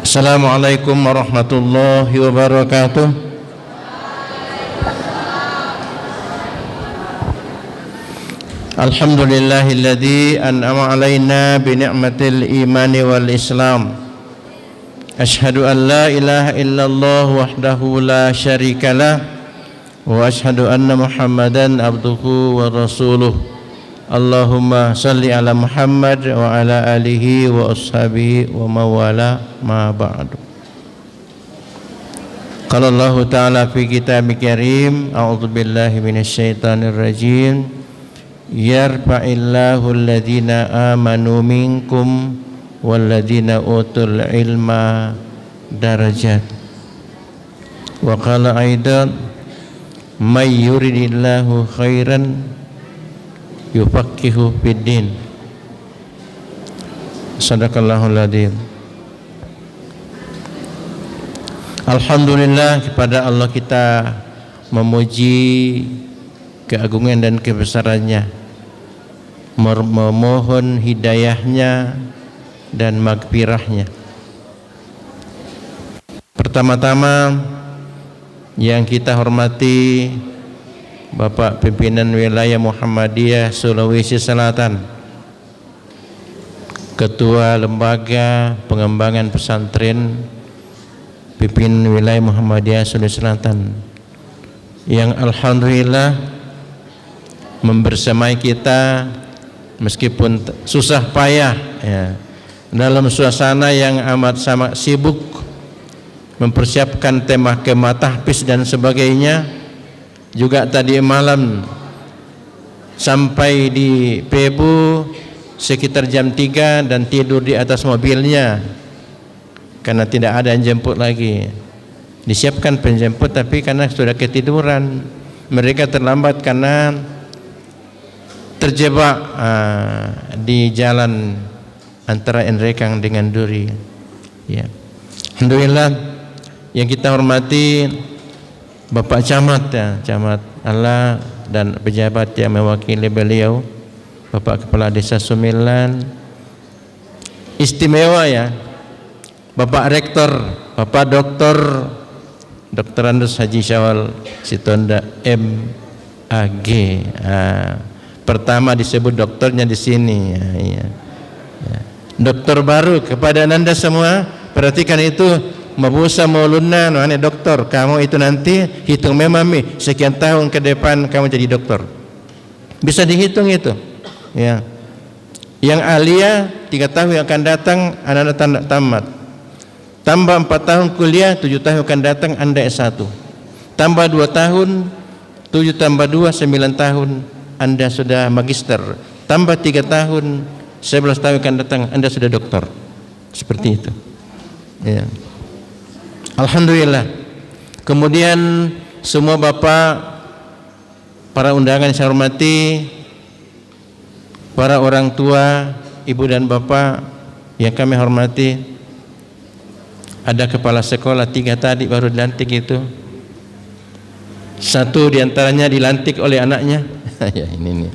Assalamualaikum warahmatullahi wabarakatuh. Alhamdulillahilladzi an'ama alaina bi ni'matil imani wal islam. Asyhadu an la ilaha illallah wahdahu la syarikalah wa asyhadu anna Muhammadan abduhu wa rasuluh. Allahumma salli ala Muhammad wa ala alihi wa ashabihi wa mawala ma ba'du. Qala Allah ta'ala fi kitabih karim, a'udzu billahi minasy syaithanir rajim. Yarfa'illahu alladhina amanu minkum walladhina utul ilma darajat. Wa qala aidan may yuridillahu khairan yufaqihu fiddin. Sadaqallahul adzim. Alhamdulillah, kepada Allah kita memuji keagungan dan kebesarannya, memohon hidayahnya dan magfirahnya. Pertama-tama yang kita hormati Bapak Pimpinan Wilayah Muhammadiyah Sulawesi Selatan, Ketua Lembaga Pengembangan Pesantren Pimpinan Wilayah Muhammadiyah Sulawesi Selatan, yang alhamdulillah membersamai kita meskipun susah payah ya, dalam suasana yang amat sangat sibuk mempersiapkan tema kemah tahfiz dan sebagainya. Juga tadi malam sampai di Pebu sekitar jam 3 dan tidur di atas mobilnya karena tidak ada yang jemput lagi. Disiapkan penjemput tapi karena sudah ketiduran, mereka terlambat karena terjebak di jalan antara Enrekang dengan Duri ya. Alhamdulillah, yang kita hormati Bapak Camat ya, Camat Allah dan pejabat yang mewakili beliau, Bapak Kepala Desa Sumilan, istimewa ya, Bapak Rektor, Bapak Dr. Andus Haji Syawal Sitonda MAG. Pertama disebut dokternya di sini ya, ya. Dokter baru kepada Anda semua, perhatikan itu. Mabusa mauluna no ane doktor, kamu itu nanti hitung memang sekian tahun ke depan kamu jadi dokter. Bisa dihitung itu. Ya. Yang alia 3 tahun yang akan datang Anda tamat. Tambah 4 tahun kuliah, 7 tahun akan datang Anda S1. Tambah 2 tahun, 7 tambah 2 9 tahun Anda sudah magister. Tambah 3 tahun, 11 tahun akan datang Anda sudah dokter. Seperti itu. Ya. Alhamdulillah. Kemudian semua bapak, para undangan yang saya hormati, para orang tua, ibu dan bapak yang kami hormati, ada kepala sekolah 3 tadi baru dilantik itu. 1 diantaranya dilantik oleh anaknya. Ya ini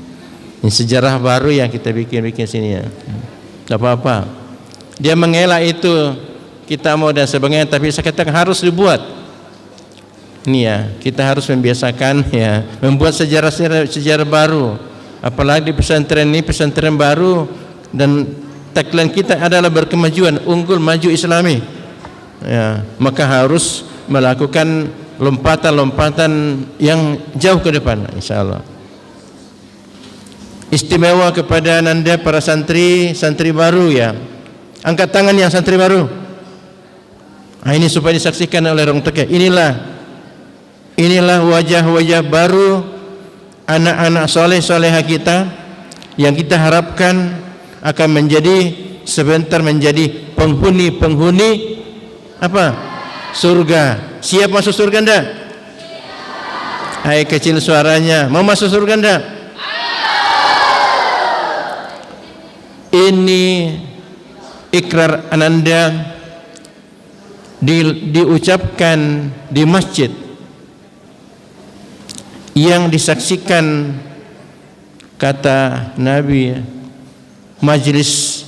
sejarah baru yang kita bikin sini ya. Tidak apa-apa. Dia mengelak itu. Kita mau dan sebagainya, tapi saya katakan harus dibuat. Ini ya, kita harus membiasakan ya, membuat sejarah baru. Apalagi di pesantren ini pesantren baru dan tagline kita adalah berkemajuan, unggul, maju, Islami. Ya, maka harus melakukan lompatan-lompatan yang jauh ke depan, insyaallah. Istimewa kepada Anda para santri baru ya. Angkat tangan yang santri baru. Nah, ini supaya disaksikan oleh orang tua. Inilah wajah-wajah baru anak-anak soleh-soleha kita yang kita harapkan akan sebentar menjadi penghuni apa? Surga. Siap masuk surga enggak? Hai kecil suaranya, mau masuk surga enggak? Ini ikrar Ananda diucapkan di masjid yang disaksikan, kata Nabi, majelis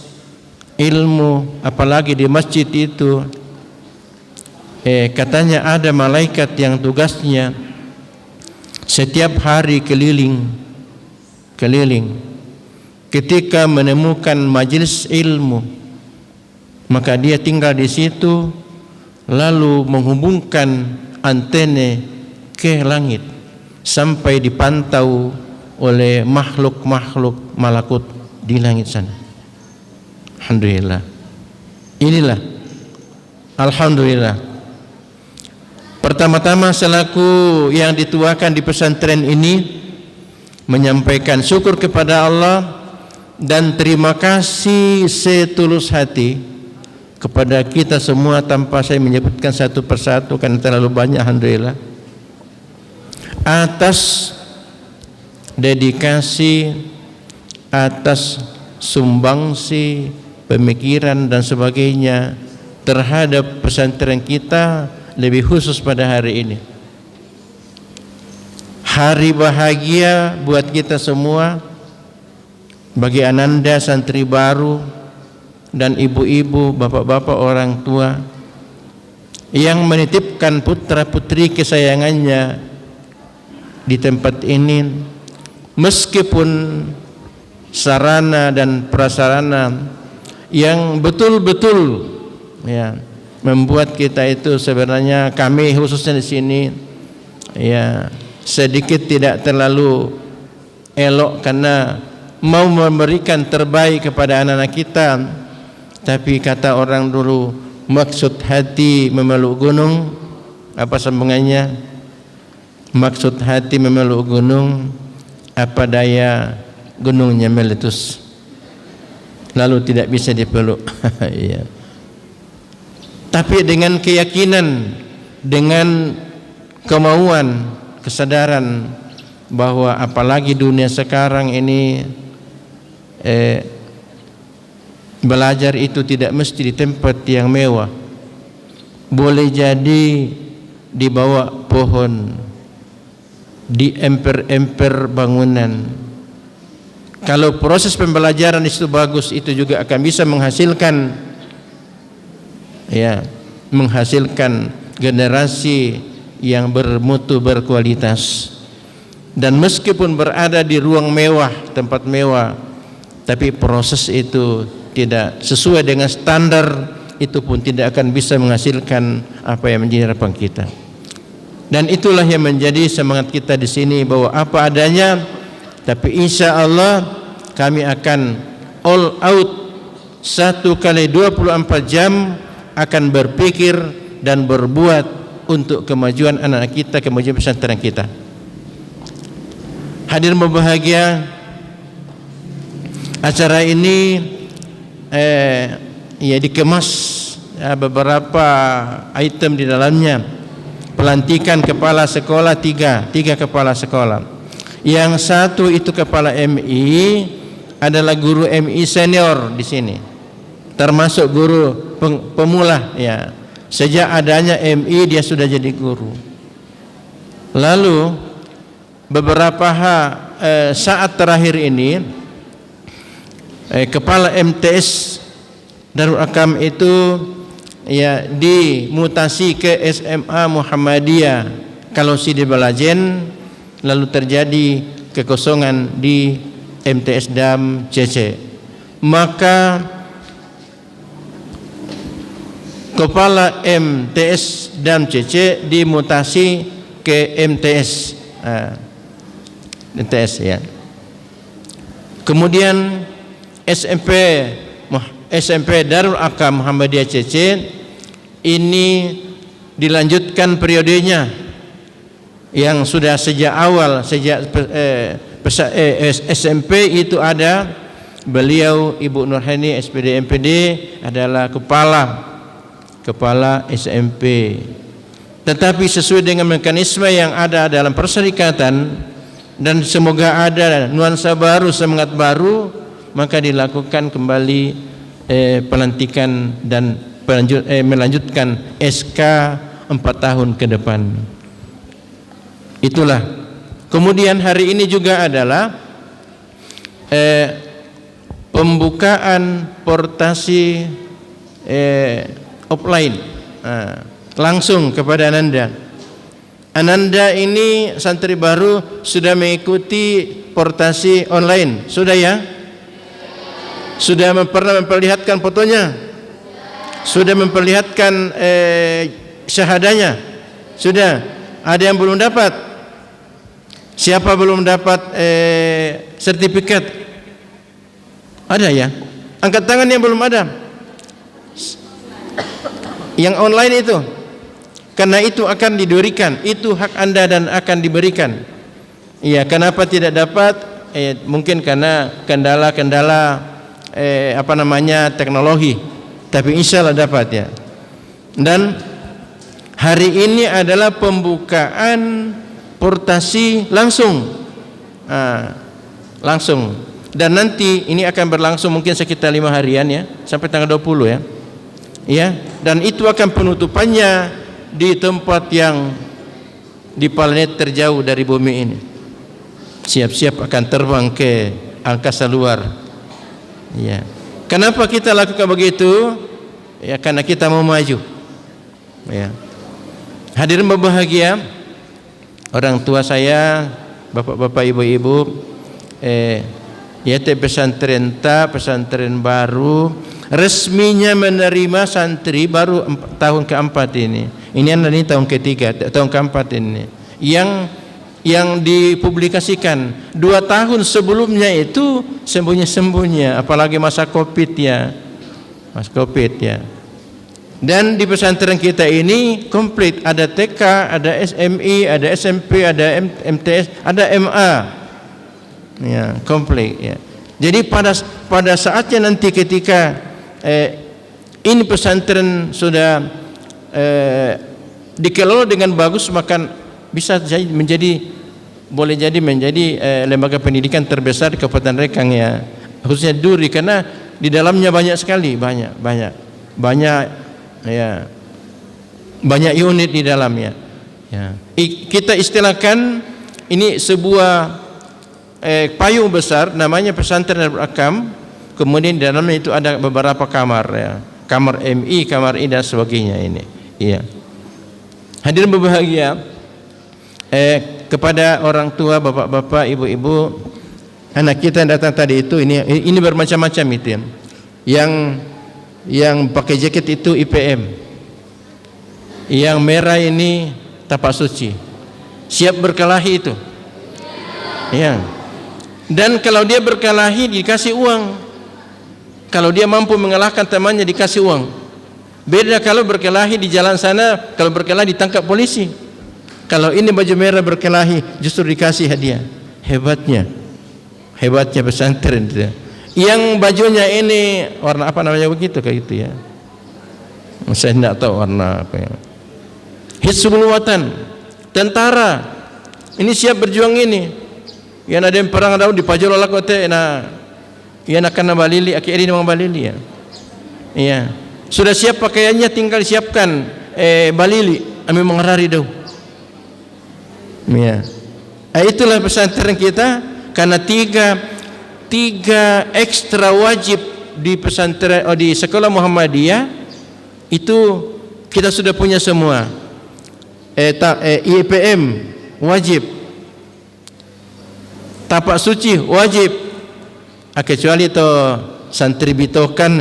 ilmu apalagi di masjid itu katanya ada malaikat yang tugasnya setiap hari keliling. Ketika menemukan majelis ilmu, maka dia tinggal di situ, lalu menghubungkan antena ke langit sampai dipantau oleh makhluk-makhluk malakut di langit sana. Alhamdulillah. Inilah alhamdulillah. Pertama-tama selaku yang dituakan di pesantren ini menyampaikan syukur kepada Allah dan terima kasih setulus hati kepada kita semua tanpa saya menyebutkan satu persatu karena terlalu banyak, alhamdulillah, atas dedikasi, atas sumbangsi, pemikiran dan sebagainya terhadap pesantren kita, lebih khusus pada hari ini. Hari bahagia buat kita semua, bagi Ananda santri baru dan ibu-ibu, bapak-bapak orang tua yang menitipkan putra-putri kesayangannya di tempat ini, meskipun sarana dan prasarana yang betul-betul ya membuat kita itu sebenarnya, kami khususnya di sini ya sedikit tidak terlalu elok karena mau memberikan terbaik kepada anak-anak kita, tapi kata orang dulu, maksud hati memeluk gunung, apa sambungannya? Maksud hati memeluk gunung, apa daya gunungnya meletus, lalu tidak bisa dipeluk. Ya. Tapi dengan keyakinan, dengan kemauan, kesadaran bahwa apalagi dunia sekarang ini belajar itu tidak mesti di tempat yang mewah, boleh jadi di bawah pohon, di emper-emper bangunan. Kalau proses pembelajaran itu bagus, itu juga akan bisa menghasilkan generasi yang bermutu, berkualitas. Dan meskipun berada di ruang mewah, tempat mewah, tapi proses itu tidak sesuai dengan standar, itu pun tidak akan bisa menghasilkan apa yang menjadi harapan kita. Dan itulah yang menjadi semangat kita di sini, bahwa apa adanya, tapi insya Allah kami akan all out 1 kali 24 jam akan berpikir dan berbuat untuk kemajuan anak kita, kemajuan pesantren kita. Hadirin berbahagia, acara ini dikemas beberapa item di dalamnya. Pelantikan kepala sekolah tiga kepala sekolah. Yang satu itu kepala MI adalah guru MI senior di sini, termasuk guru pemula ya. Sejak adanya MI dia sudah jadi guru. Lalu beberapa saat terakhir ini kepala MTS Darul Arkam itu ya dimutasi ke SMA Muhammadiyah Kalosi di Balajen, lalu terjadi kekosongan di MTS Dam CC. Maka kepala MTS Dam CC dimutasi ke MTS ya. Kemudian SMP Darul Arkam Muhammadiyah CC ini dilanjutkan periodenya yang sudah sejak awal, sejak SMP itu ada beliau Ibu Nurhani SPD MPD adalah kepala SMP. Tetapi sesuai dengan mekanisme yang ada dalam perserikatan, dan semoga ada nuansa baru, semangat baru, maka dilakukan kembali pelantikan dan melanjutkan SK 4 tahun ke depan. Itulah. Kemudian hari ini juga adalah pembukaan portasi offline. langsung kepada Ananda. Ananda ini santri baru sudah mengikuti portasi online, sudah ya? Sudah pernah memperlihatkan fotonya? Sudah memperlihatkan syahadanya? Sudah? Ada yang belum dapat? Siapa belum dapat sertifikat? Ada ya? Angkat tangan yang belum ada. Yang online itu, karena itu akan diberikan, itu hak Anda dan akan diberikan. Iya, kenapa tidak dapat? Mungkin karena kendala-kendala teknologi. Tapi insya Allah dapat ya. Dan hari ini adalah pembukaan portasi langsung, langsung. Dan nanti ini akan berlangsung mungkin sekitar 5 harian ya, sampai tanggal 20 ya. Ya, dan itu akan penutupannya di tempat yang di planet terjauh dari bumi ini. Siap-siap akan terbang ke angkasa luar. Ya. Kenapa kita lakukan begitu? Ya, karena kita mau maju. Ya. Hadirin berbahagia, orang tua saya, bapak-bapak, ibu-ibu, pesantren baru resminya menerima santri baru tahun keempat ini. Ini tahun ketiga, tahun keempat ini. Yang dipublikasikan 2 tahun sebelumnya itu sembunyi-sembunyi, apalagi masa Covid ya. Mas Covid ya. Dan di pesantren kita ini komplit, ada TK, ada SMI, ada SMP, ada MTS, ada MA. Ya, komplit ya. Jadi pada saatnya nanti ketika ini pesantren sudah dikelola dengan bagus, maka bisa boleh jadi menjadi lembaga pendidikan terbesar di Kabupaten Rekang ya, khususnya Duri, karena di dalamnya banyak sekali, banyak ya, banyak unit di dalamnya ya. Kita istilahkan ini sebuah payung besar namanya pesantren Darul Arkam. Kemudian di dalamnya itu ada beberapa kamar ya, kamar MI, kamar I dan sebagainya ini. Iya. Hadirin berbahagia, kepada orang tua, bapak-bapak, ibu-ibu, anak kita yang datang tadi itu ini bermacam-macam itu ya. Yang pakai jaket itu IPM. Yang merah ini tapak suci. Siap berkelahi itu. Iya. Dan kalau dia berkelahi dikasih uang. Kalau dia mampu mengalahkan temannya dikasih uang. Beda kalau berkelahi di jalan sana, kalau berkelahi ditangkap polisi. Kalau ini baju merah berkelahi justru dikasih hadiah. Hebatnya pesantren itu. Yang bajunya ini warna apa namanya begitu kayak gitu ya. Saya tidak tahu warna apa ya. Hizbul Watan, tentara. Ini siap berjuang ini. Yang ada yang perang ada di pajol lah kote ia nak kena balili, akhirnya memang balili ya. Iya. Sudah siap pakaiannya, tinggal siapkan balili, ambil mengerari dah. Iya. Itulah pesantren kita, karena tiga ekstra wajib di pesantren di sekolah Muhammadiyah itu kita sudah punya semua. IPM wajib, tapak suci wajib. Kecuali itu santri bitokan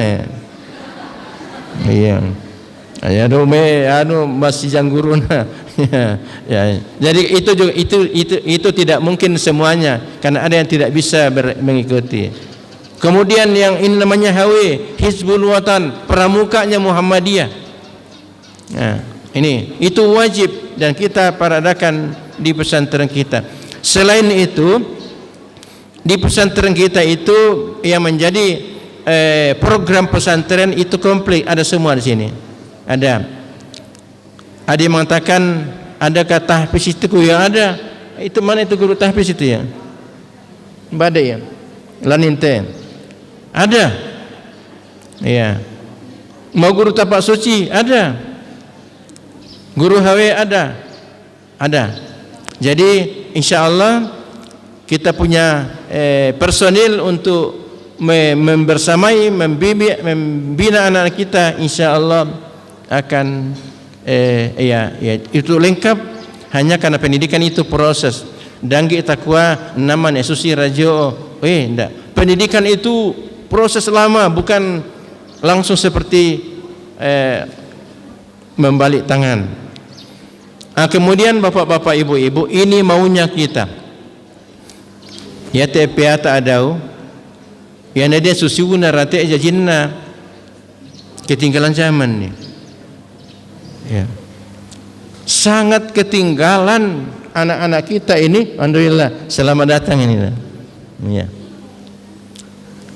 iya ya masih jangguruna ya. Jadi itu juga itu tidak mungkin semuanya, karena ada yang tidak bisa mengikuti. Kemudian yang ini namanya HW, Hizbul Watan, pramukanya Muhammadiyah. Nah, itu wajib dan kita paradakan di pesantren kita. Selain itu, di pesantren kita itu yang menjadi program pesantren itu komplit, ada semua di sini. Ada yang mengatakan adakah tahfiz itu yang ada? Itu mana itu guru tahfiz itu ya? Badai ya? Laninte. Ada. Iya. Mau guru tapak suci? Ada. Guru HW ada. Ada. Jadi insya Allah kita punya personil untuk membersamai, membina anak-anak kita, insya Allah akan itu lengkap hanya karena pendidikan itu proses. Dan kita kuah naman susi rajo. Enggak. Pendidikan itu proses lama, bukan langsung seperti membalik tangan. Kemudian bapak-bapak, ibu-ibu, ini maunya kita. Ya tepiata adau. Ya dia susiuna rate aja jinna. Ketinggalan zaman nih. Ya. Sangat ketinggalan anak-anak kita ini. Alhamdulillah, selamat datang ini. Ya.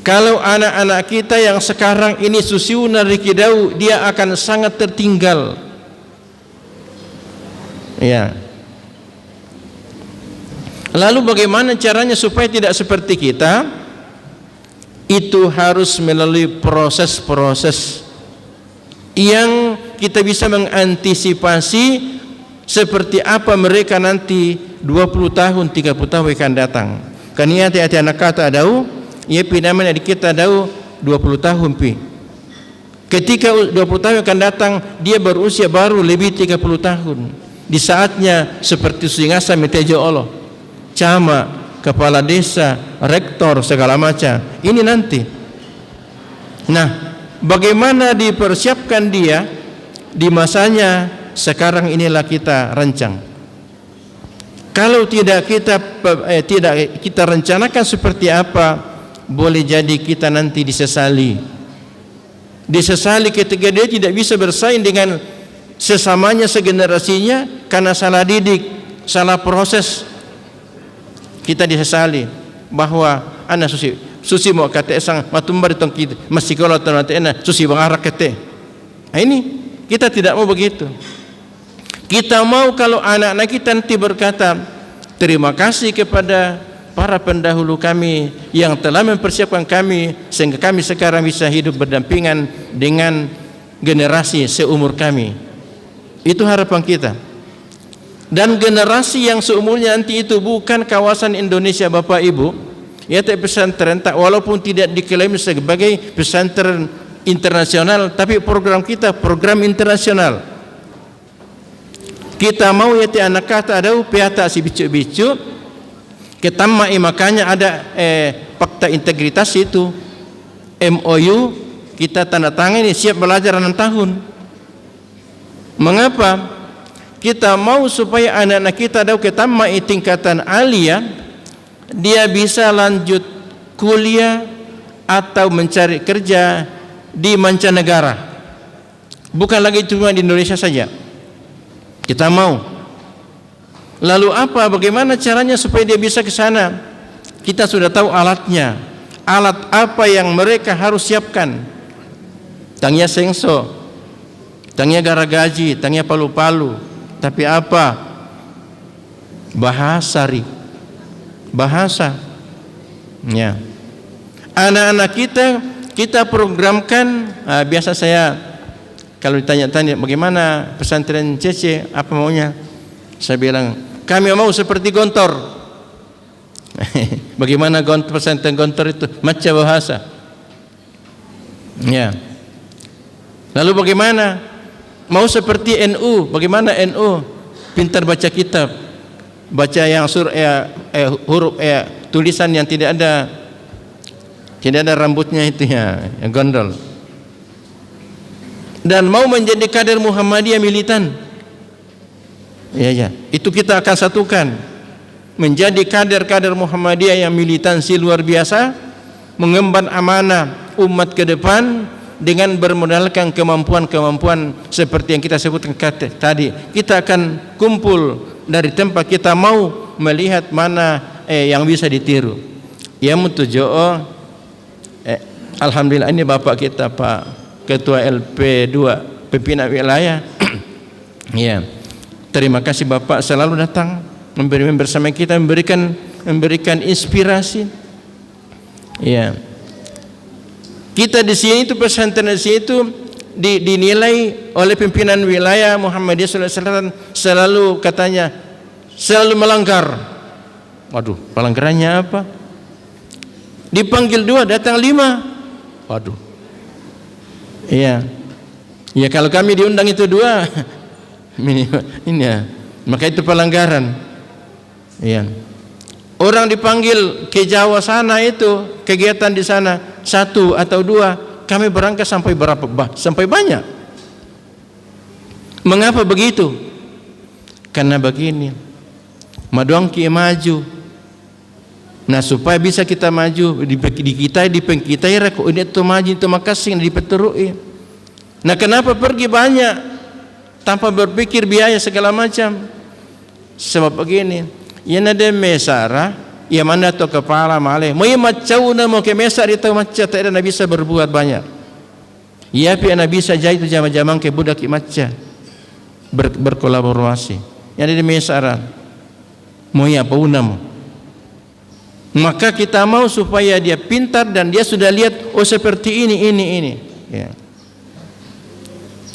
Kalau anak-anak kita yang sekarang ini susiuna rikidau, dia akan sangat tertinggal. Ya. Lalu bagaimana caranya supaya tidak seperti kita? Itu harus melalui proses-proses yang kita bisa mengantisipasi seperti apa mereka nanti 20 tahun, 30 tahun akan datang. Kan ia hati-hati anak kata adau, ia pinaman adik kita adau 20 tahun pi. Ketika 20 tahun akan datang, dia berusia baru lebih 30 tahun. Di saatnya seperti singasa metejo Allah, camat, kepala desa, rektor, segala macam. Ini nanti. Nah, bagaimana dipersiapkan dia di masanya sekarang inilah kita rancang. Kalau tidak kita rencanakan seperti apa, boleh jadi kita nanti disesali. Disesali ketika dia tidak bisa bersaing dengan sesamanya, segenerasinya, karena salah didik, salah proses. Kita disesali bahwa anak susi mau kata sang matumbar tong kita masih kalau nanti anak susi bangarak kete. Nah, ini kita tidak mau begitu. Kita mau kalau anak-anak kita nanti berkata terima kasih kepada para pendahulu kami yang telah mempersiapkan kami sehingga kami sekarang bisa hidup berdampingan dengan generasi seumur kami. Itu harapan kita. Dan generasi yang seumurnya nanti itu bukan kawasan Indonesia Bapak Ibu, ya pesantren walaupun tidak diklaim sebagai pesantren internasional, tapi program kita program internasional. Kita mau ya anak kata ada piata si bicu-bicu ketamai, makanya ada fakta integritas itu MOU kita tanda tangan ini siap belajar 6 tahun. Mengapa? Kita mau supaya anak-anak kita ada ketamai tingkatan alia, dia bisa lanjut kuliah atau mencari kerja di mancanegara, bukan lagi cuma di Indonesia saja. Kita mau. Lalu apa? Bagaimana caranya supaya dia bisa ke sana? Kita sudah tahu alatnya. Alat apa yang mereka harus siapkan? Tangnya sengso, tangnya garagaji, tangnya palu-palu. Tapi apa? Bahasa. Ya. Anak-anak kita programkan. Biasa saya kalau ditanya-tanya bagaimana pesantren CC, apa maunya? Saya bilang kami mau seperti Gontor. Bagaimana pesantren Gontor itu? Macam bahasa. Ya. Lalu bagaimana? Mau seperti NU, bagaimana NU? Pintar baca kitab, baca yang huruf tulisan yang tidak ada rambutnya itu ya, yang gondol. Dan mau menjadi kader Muhammadiyah militan. Ya, itu kita akan satukan. Menjadi kader-kader Muhammadiyah yang militansi luar biasa, mengemban amanah umat ke depan dengan bermodalkan kemampuan-kemampuan seperti yang kita sebutkan tadi. Kita akan kumpul dari tempat kita mau melihat mana yang bisa ditiru. Ya mutujo'o alhamdulillah ini Bapak kita Pak Ketua LP2 Pimpinan Wilayah. Ya. Terima kasih Bapak selalu datang bersama kita memberikan inspirasi. Ya. Kita di sini itu pesantren di sini itu dinilai oleh pimpinan wilayah Muhammadiyah SAW selalu katanya selalu melanggar. Waduh, pelanggarannya apa? Dipanggil 2 datang 5. Waduh. Iya. Ya kalau kami diundang itu 2 Ini ya. Maka itu pelanggaran. Iya. Orang dipanggil ke Jawa sana itu kegiatan di sana 1 atau 2, kami berangkat sampai berapa? Sampai banyak. Mengapa begitu? Karena begini, madongki maju. Nah supaya bisa kita maju di kita reko ini tu maju itu makasing di peterui. Nah kenapa pergi banyak tanpa berpikir biaya segala macam? Sebab begini, ya nade mesara, ya mana to kepala maleh, mau macau na mau ke mesar itu macam tak ada bisa berbuat banyak. Ya pi ana bisa jai itu jama-jama ke budak macam berkolaborasi. Ya nade mesara, mau ya paunam. Maka kita mau supaya dia pintar dan dia sudah lihat oh seperti ini. Ya.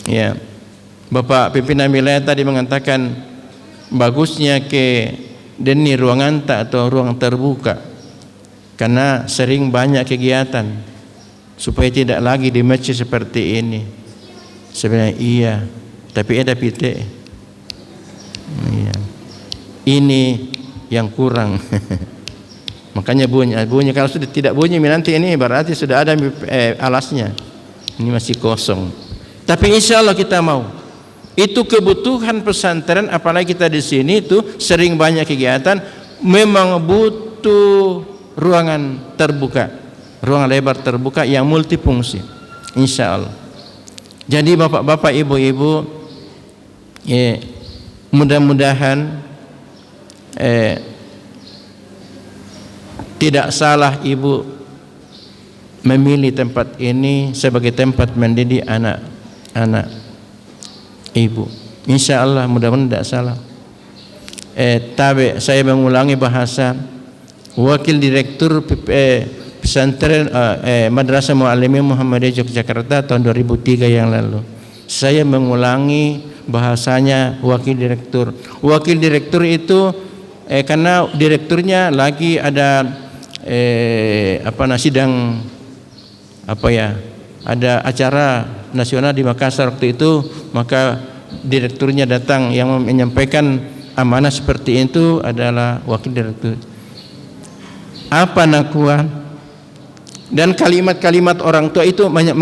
Ya. Bapak pimpinan wilayah tadi mengatakan bagusnya ke deni ruangan tak atau ruang terbuka karena sering banyak kegiatan supaya tidak lagi di masjid seperti ini. Sebenarnya iya, tapi ada pite. Iya. Ini yang kurang. Makanya bunyi kalau sudah tidak bunyi nanti ini berarti sudah ada alasnya. Ini masih kosong. Tapi insya Allah kita mau. Itu kebutuhan pesantren, apalagi kita di sini itu sering banyak kegiatan, memang butuh ruangan terbuka, ruang lebar terbuka yang multifungsi, insya Allah. Jadi bapak-bapak, ibu-ibu, mudah-mudahan tidak salah ibu memilih tempat ini sebagai tempat mendidik anak-anak ibu. Insya Allah mudah-mudahan tidak salah. Tapi saya mengulangi bahasa Wakil Direktur Pesantren Madrasah Muallimin Muhammadiyah Yogyakarta tahun 2003 yang lalu. Saya mengulangi bahasanya Wakil Direktur. Wakil Direktur itu karena direkturnya lagi ada sidang ada acara nasional di Makassar waktu itu, maka direkturnya datang yang menyampaikan amanah seperti itu adalah wakil direktur. Apa nakua dan kalimat-kalimat orang tua itu banyak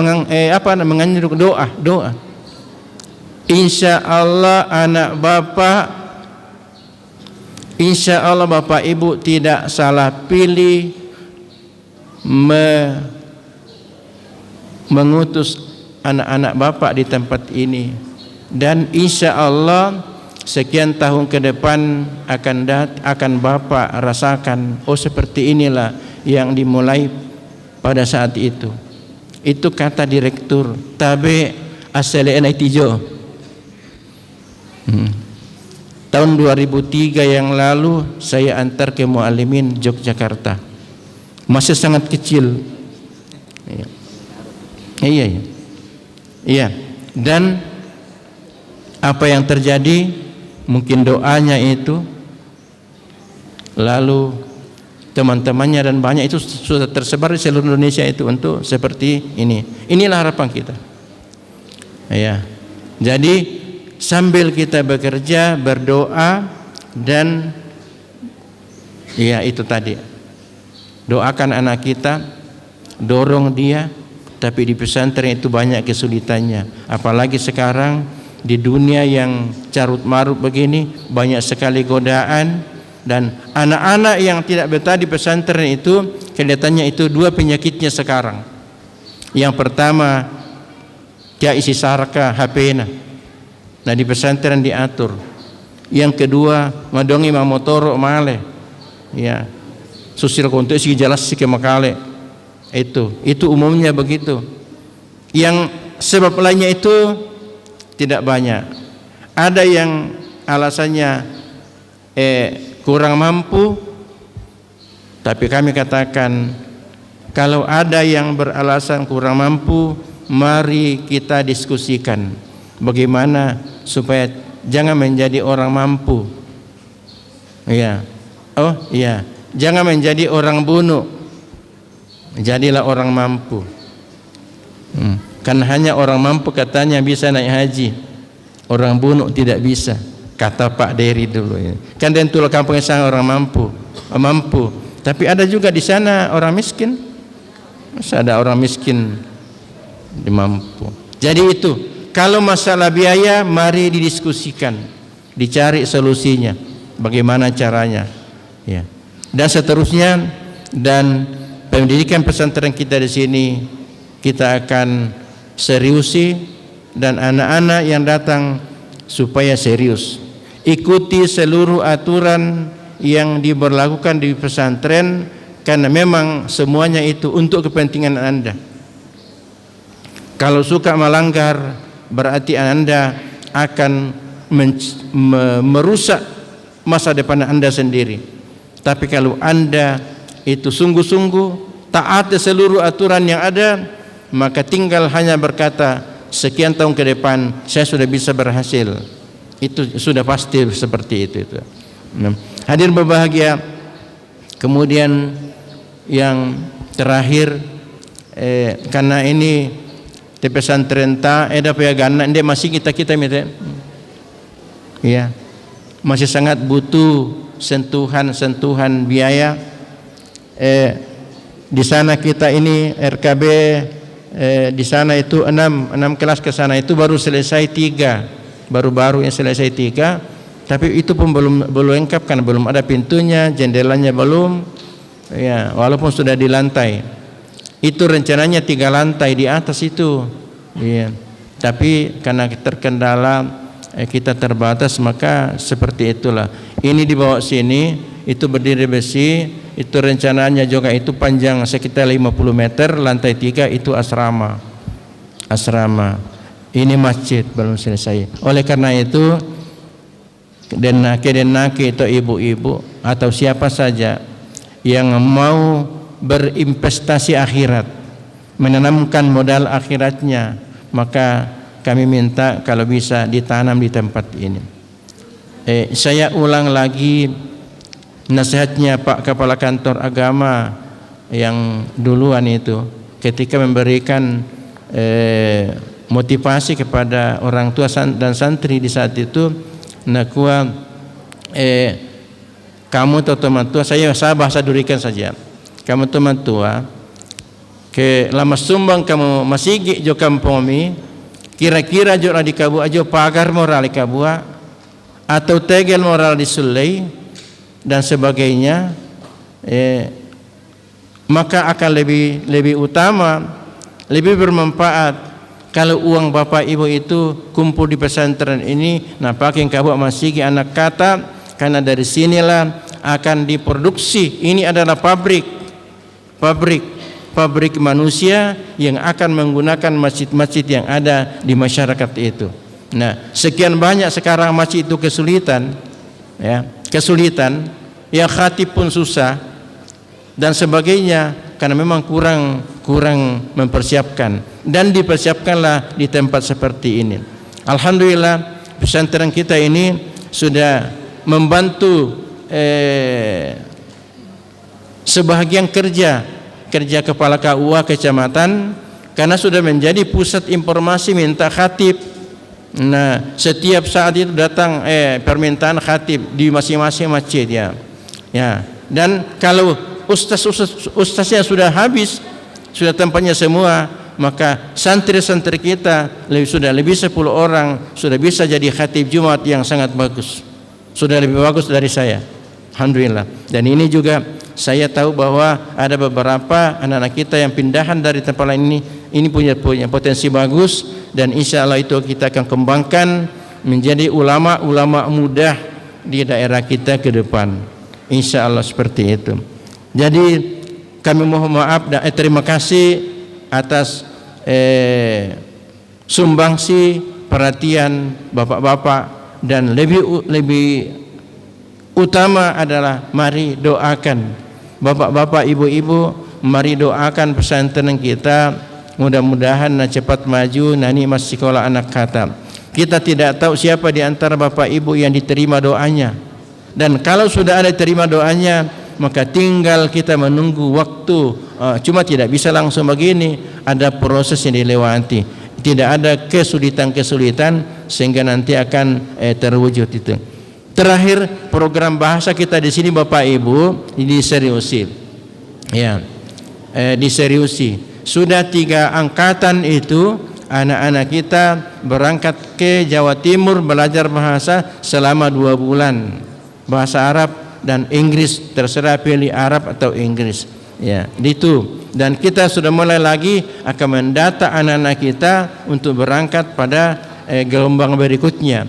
mengandung doa. Insya Allah anak bapak, insya Allah bapak ibu tidak salah pilih mengutus anak-anak bapak di tempat ini, dan insya Allah sekian tahun ke depan akan bapak rasakan oh seperti inilah yang dimulai pada saat itu. Itu kata direktur tabe asale tijo. Tahun 2003 yang lalu saya antar ke Muallimin Yogyakarta, masih sangat kecil. Iya. Dan apa yang terjadi? Mungkin doanya itu, lalu teman-temannya dan banyak itu sudah tersebar di seluruh Indonesia itu untuk seperti ini. Inilah harapan kita. Ya. Jadi sambil kita bekerja, berdoa, dan ya itu tadi, doakan anak kita, dorong dia. Tapi di pesantren itu banyak kesulitannya, apalagi sekarang di dunia yang carut marut begini, banyak sekali godaan. Dan anak-anak yang tidak betah di pesantren itu kelihatannya itu 2 penyakitnya sekarang. Yang pertama dia isi sarka HP-na, nah di pesantren diatur. Yang kedua madongi mamotoro male, ya susir konto isi jelas si kemakale. Itu umumnya begitu. Yang sebab lainnya itu tidak banyak. Ada yang alasannya kurang mampu, tapi kami katakan kalau ada yang beralasan kurang mampu, mari kita diskusikan bagaimana supaya jangan menjadi orang mampu. Iya. Oh iya, jangan menjadi orang bunuh. Jadilah orang mampu. Kan hanya orang mampu katanya bisa naik haji. orang bunuk tidak bisa, kata Pak Dery dulu. Kan dan tulah kampung yang sangat orang mampu. Tapi ada juga di sana orang miskin. Masa ada orang miskin mampu. Jadi itu, kalau masalah biaya mari didiskusikan, dicari solusinya, bagaimana caranya, ya. Dan seterusnya. Dan pendidikan pesantren kita di sini kita akan seriusi, dan anak-anak yang datang supaya serius ikuti seluruh aturan yang diberlakukan di pesantren, karena memang semuanya itu untuk kepentingan Anda. Kalau suka melanggar berarti Anda akan merusak masa depan Anda sendiri. Tapi kalau Anda itu sungguh-sungguh taat seluruh aturan yang ada, maka tinggal hanya berkata sekian tahun ke depan saya sudah bisa berhasil. Itu sudah pasti seperti itu. Nah, hadir berbahagia. Kemudian yang terakhir, karena ini di pesantren ada payagana, dia masih kita minta, ya, masih sangat butuh sentuhan biaya. Di sana kita ini RKB, di sana itu 6 kelas ke sana itu baru selesai 3, baru-baru yang selesai 3, tapi itu pun belum lengkap karena belum ada pintunya, jendelanya belum, ya, walaupun sudah di lantai. Itu rencananya 3 lantai di atas itu, ya. Tapi karena terkendala kita terbatas, maka seperti itulah. Ini di bawah sini itu berdiri besi. Itu rencananya juga itu panjang sekitar 50 meter, lantai 3 itu asrama. Ini masjid belum selesai. Oleh karena itu denaki itu ibu-ibu atau siapa saja yang mau berinvestasi akhirat, menanamkan modal akhiratnya, maka kami minta kalau bisa ditanam di tempat ini. Saya ulang lagi nasihatnya Pak Kepala Kantor Agama yang duluan itu, ketika memberikan motivasi kepada orang tua dan santri di saat itu, nakua kamu atau teman tua, saya bahasa durikan saja, kamu teman tua ke lama sumbang kamu masih jo kampomi, kira-kira jo di kabu ajo pagar moral di kabua atau tegel moral di sulai dan sebagainya, maka akan lebih utama, lebih bermanfaat kalau uang bapak ibu itu kumpul di pesantren ini. Nah, pakai kabu masih anak kata, karena dari sinilah akan diproduksi. Ini adalah pabrik manusia yang akan menggunakan masjid-masjid yang ada di masyarakat itu. Nah, sekian banyak sekarang masjid itu kesulitan, ya khatib pun susah dan sebagainya, karena memang kurang mempersiapkan, dan dipersiapkanlah di tempat seperti ini. Alhamdulillah pesantren kita ini sudah membantu sebahagian kerja kepala KUA kecamatan, karena sudah menjadi pusat informasi minta khatib. Nah, setiap saat itu datang permintaan khatib di masing-masing masjid, ya. Dan kalau ustaznya sudah habis, sudah tempatnya semua, maka santri-santri kita sudah lebih 10 orang sudah bisa jadi khatib Jumat yang sangat bagus. Sudah lebih bagus dari saya. Alhamdulillah. Dan ini juga saya tahu bahwa ada beberapa anak-anak kita yang pindahan dari tempat lain ini punya potensi bagus, dan insya Allah itu kita akan kembangkan menjadi ulama-ulama muda di daerah kita ke depan. Insya Allah seperti itu. Jadi kami mohon maaf dan terima kasih atas sumbangsi perhatian bapak-bapak, dan lebih utama adalah mari doakan bapak-bapak, ibu-ibu, mari doakan pesantren kita, mudah-mudahan cepat maju. Nani masih sekolah anak kata, kita tidak tahu siapa di antara bapak ibu yang diterima doanya, dan kalau sudah ada terima doanya, maka tinggal kita menunggu waktu. Cuma tidak bisa langsung begini, ada proses yang dilewati, tidak ada kesulitan-kesulitan sehingga nanti akan terwujud itu. Terakhir, program bahasa kita di sini Bapak Ibu diseriusi, ya, diseriusi. Sudah 3 angkatan itu anak-anak kita berangkat ke Jawa Timur belajar bahasa selama 2 bulan, bahasa Arab dan Inggris, terserah pilih Arab atau Inggris, ya, itu. Dan kita sudah mulai lagi akan mendata anak-anak kita untuk berangkat pada gelombang berikutnya.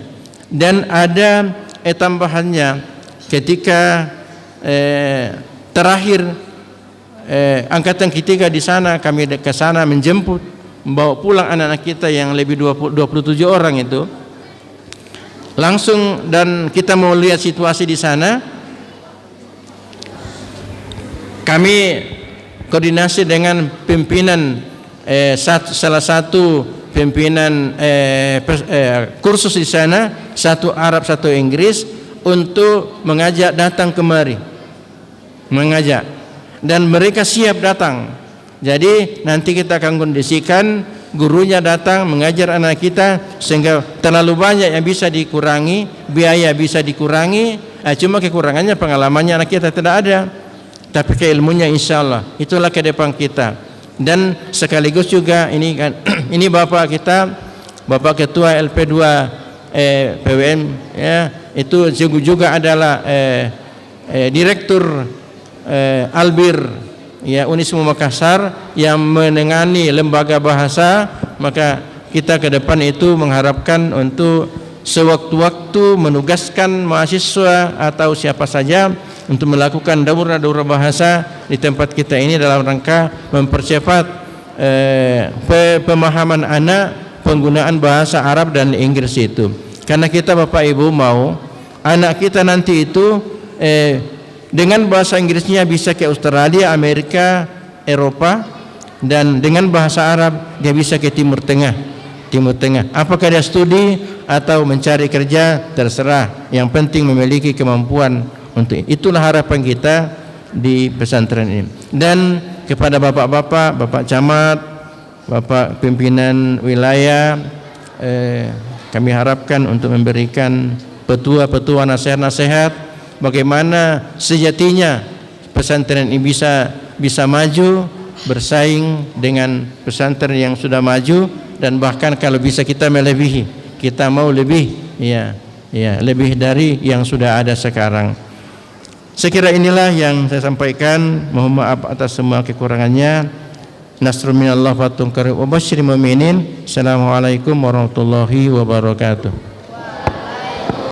Dan ada tambahannya, ketika terakhir angkatan ketiga di sana, kami ke sana menjemput, membawa pulang anak-anak kita yang lebih 27 orang itu langsung, dan kita mau lihat situasi di sana. Kami koordinasi dengan pimpinan salah satu pimpinan kursus di sana, satu Arab satu Inggris, untuk mengajak datang kemari, mengajak, dan mereka siap datang. Jadi nanti kita akan kondisikan gurunya datang mengajar anak kita, sehingga terlalu banyak yang bisa dikurangi, biaya bisa dikurangi, cuma kekurangannya pengalamannya anak kita tidak ada, tapi keilmunya insya Allah itulah ke depan kita. Dan sekaligus juga ini kan ini Bapak kita, Bapak Ketua LP2 PWN, ya, itu juga adalah Direktur Albir, ya, Unismu Makassar, yang menangani lembaga bahasa. Maka kita ke depan itu mengharapkan untuk sewaktu-waktu menugaskan mahasiswa atau siapa saja untuk melakukan daurah-daurah bahasa di tempat kita ini dalam rangka mempercepat pemahaman anak penggunaan bahasa Arab dan Inggris itu. Karena kita Bapak Ibu mau anak kita nanti itu dengan bahasa Inggrisnya bisa ke Australia, Amerika, Eropa, dan dengan bahasa Arab dia bisa ke Timur Tengah. Apakah dia studi atau mencari kerja, terserah. Yang penting memiliki kemampuan untuk itulah harapan kita di pesantren ini. Dan kepada bapak-bapak, Bapak Camat, Bapak pimpinan wilayah, kami harapkan untuk memberikan petua-petua, nasihat-nasihat bagaimana sejatinya pesantren ini bisa maju bersaing dengan pesantren yang sudah maju, dan bahkan kalau bisa kita melebihi, kita mau lebih, ya, lebih dari yang sudah ada sekarang. Sekira inilah yang saya sampaikan. Mohon maaf atas semua kekurangannya. Nasrul minallah wa fatun qarib wa basyiril mu'minin. Assalamualaikum warahmatullahi wabarakatuh.